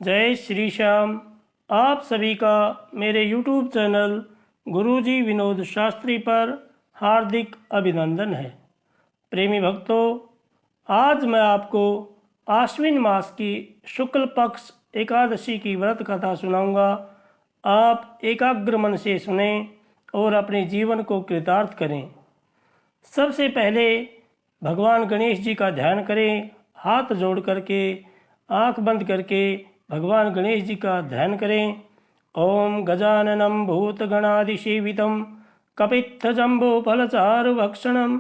जय श्री श्याम। आप सभी का मेरे YouTube चैनल गुरुजी विनोद शास्त्री पर हार्दिक अभिनंदन है। प्रेमी भक्तों, आज मैं आपको आश्विन मास की शुक्ल पक्ष एकादशी की व्रत कथा सुनाऊंगा। आप एकाग्र मन से सुने और अपने जीवन को कृतार्थ करें। सबसे पहले भगवान गणेश जी का ध्यान करें। हाथ जोड़ करके, आंख बंद करके भगवान गणेश जी का ध्यान करें। ओम गजाननं भूतगणादिसेवितं कपित्थजम्बोफलचारुभक्षणं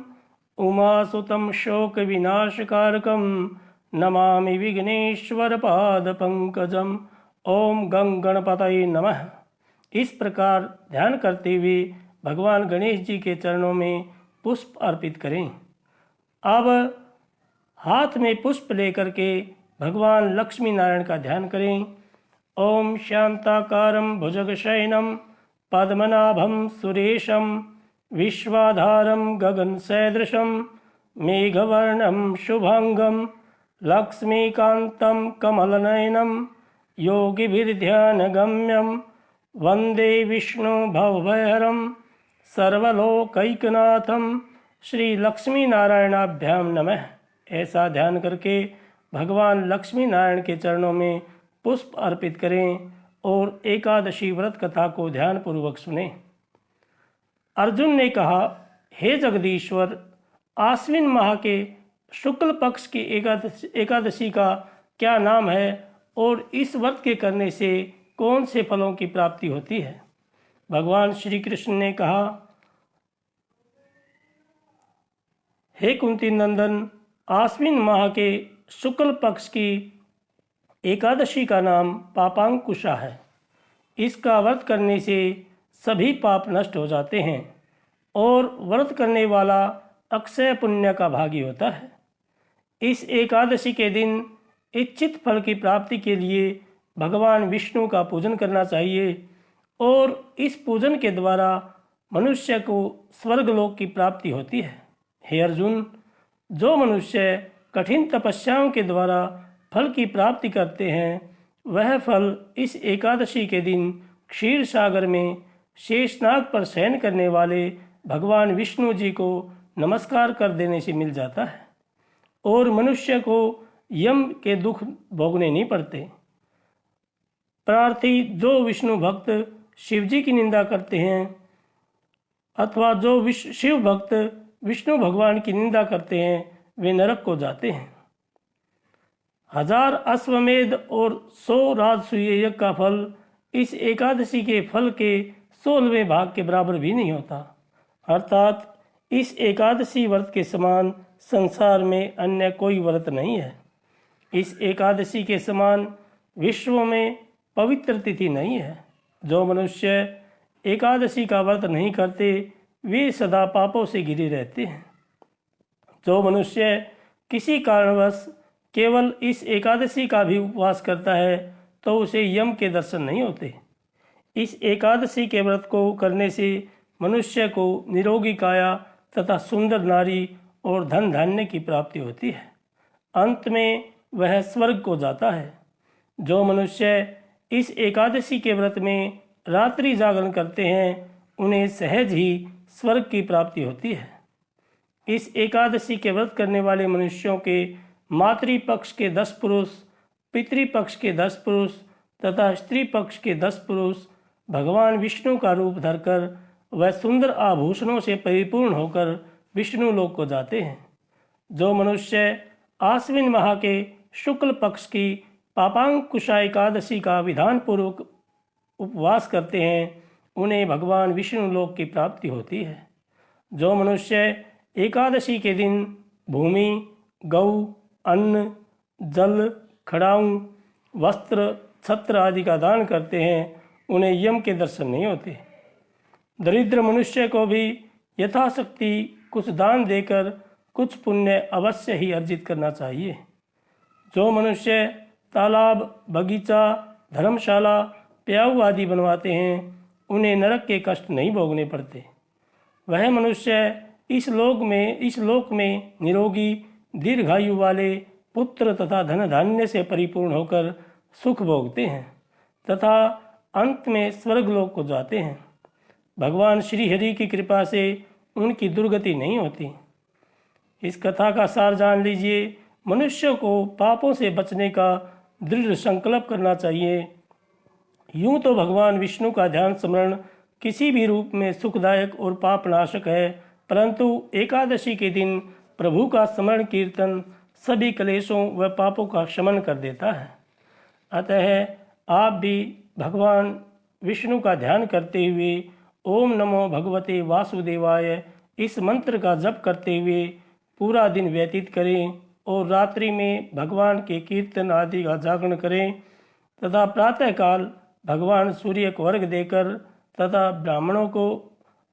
उमासुतं शोकविनाशकारकं नमामि विघ्नेश्वरपादपङ्कजम्। ओम गं गणपतये नमः। इस प्रकार ध्यान करते हुए भगवान गणेश जी के चरणों में पुष्प अर्पित करें। अब हाथ में पुष्प लेकर के भगवान लक्ष्मी नारायण का ध्यान करें। ओम शांताकारं भुजगशयनं पद्मनाभं सुरेशं विश्वाधारं गगनसदृशं मेघवर्णं शुभांगं लक्ष्मीकान्तं कमलनयनं योगिभिर्ध्यानगम्यं वंदे विष्णु भवभयहरं सर्वलोकैकनाथं श्री लक्ष्मी नारायणाभ्याम नमः। ऐसा ध्यान करके भगवान लक्ष्मी नारायण के चरणों में पुष्प अर्पित करें और एकादशी व्रत कथा को ध्यानपूर्वक सुने। अर्जुन ने कहा, हे जगदीश्वर, आश्विन माह के शुक्ल पक्ष की एकादशी का क्या नाम है और इस व्रत के करने से कौन से फलों की प्राप्ति होती है। भगवान श्री कृष्ण ने कहा, हे कुंती नंदन, आश्विन माह के शुक्ल पक्ष की एकादशी का नाम पापांकुशा है। इसका व्रत करने से सभी पाप नष्ट हो जाते हैं और व्रत करने वाला अक्षय पुण्य का भागी होता है। इस एकादशी के दिन इच्छित फल की प्राप्ति के लिए भगवान विष्णु का पूजन करना चाहिए और इस पूजन के द्वारा मनुष्य को स्वर्गलोक की प्राप्ति होती है। हे अर्जुन, जो मनुष्य कठिन तपस्याओं के द्वारा फल की प्राप्ति करते हैं, वह फल इस एकादशी के दिन क्षीर सागर में शेषनाग पर शयन करने वाले भगवान विष्णु जी को नमस्कार कर देने से मिल जाता है और मनुष्य को यम के दुख भोगने नहीं पड़ते। प्रार्थी जो विष्णु भक्त शिव जी की निंदा करते हैं अथवा जो शिव भक्त विष्णु भगवान की निंदा करते हैं, वे नरक को जाते हैं। 1000 अश्वमेध और 100 राजसूय यज्ञ का फल इस एकादशी के फल के 16वें भाग के बराबर भी नहीं होता। अर्थात इस एकादशी व्रत के समान संसार में अन्य कोई व्रत नहीं है। इस एकादशी के समान विश्व में पवित्र तिथि नहीं है। जो मनुष्य एकादशी का व्रत नहीं करते, वे सदा पापों से घिरे रहते हैं। जो मनुष्य किसी कारणवश केवल इस एकादशी का भी उपवास करता है, तो उसे यम के दर्शन नहीं होते। इस एकादशी के व्रत को करने से मनुष्य को निरोगी काया तथा सुंदर नारी और धन धान्य की प्राप्ति होती है। अंत में वह स्वर्ग को जाता है। जो मनुष्य इस एकादशी के व्रत में रात्रि जागरण करते हैं, उन्हें सहज ही स्वर्ग की प्राप्ति होती है। इस एकादशी के व्रत करने वाले मनुष्यों के मातृपक्ष के 10 पुरुष, पितृपक्ष के 10 पुरुष तथा स्त्री पक्ष के 10 पुरुष भगवान विष्णु का रूप धरकर वह सुंदर आभूषणों से परिपूर्ण होकर विष्णु लोक को जाते हैं। जो मनुष्य आश्विन माह के शुक्ल पक्ष की पापांकुशा एकादशी का विधानपूर्वक उपवास करते हैं, उन्हें भगवान विष्णु लोक की प्राप्ति होती है। जो मनुष्य एकादशी के दिन भूमि, गौ, अन्न, जल, खड़ाऊं, वस्त्र, छत्र आदि का दान करते हैं, उन्हें यम के दर्शन नहीं होते। दरिद्र मनुष्य को भी यथाशक्ति कुछ दान देकर कुछ पुण्य अवश्य ही अर्जित करना चाहिए। जो मनुष्य तालाब, बगीचा, धर्मशाला, प्याऊ आदि बनवाते हैं, उन्हें नरक के कष्ट नहीं भोगने पड़ते। वह मनुष्य इस लोक में निरोगी, दीर्घायु वाले पुत्र तथा धन धान्य से परिपूर्ण होकर सुख भोगते हैं तथा अंत में स्वर्गलोक को जाते हैं। भगवान श्री हरि की कृपा से उनकी दुर्गति नहीं होती। इस कथा का सार जान लीजिए। मनुष्य को पापों से बचने का दृढ़ संकल्प करना चाहिए। यूं तो भगवान विष्णु का ध्यान स्मरण किसी भी रूप में सुखदायक और पापनाशक है, परंतु एकादशी के दिन प्रभु का स्मरण कीर्तन सभी क्लेशों व पापों का शमन कर देता है। अतः आप भी भगवान विष्णु का ध्यान करते हुए ओम नमो भगवते वासुदेवाय इस मंत्र का जप करते हुए पूरा दिन व्यतीत करें और रात्रि में भगवान के कीर्तन आदि का जागरण करें तथा प्रातःकाल भगवान सूर्य को अर्घ्य देकर तथा ब्राह्मणों को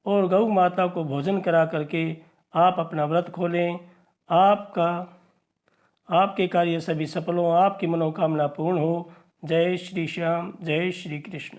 और गौ माता को भोजन करा करके आप अपना व्रत खोलें। आपके कार्य सभी सफल हों, आपकी मनोकामना पूर्ण हो। जय श्री श्याम, जय श्री कृष्ण।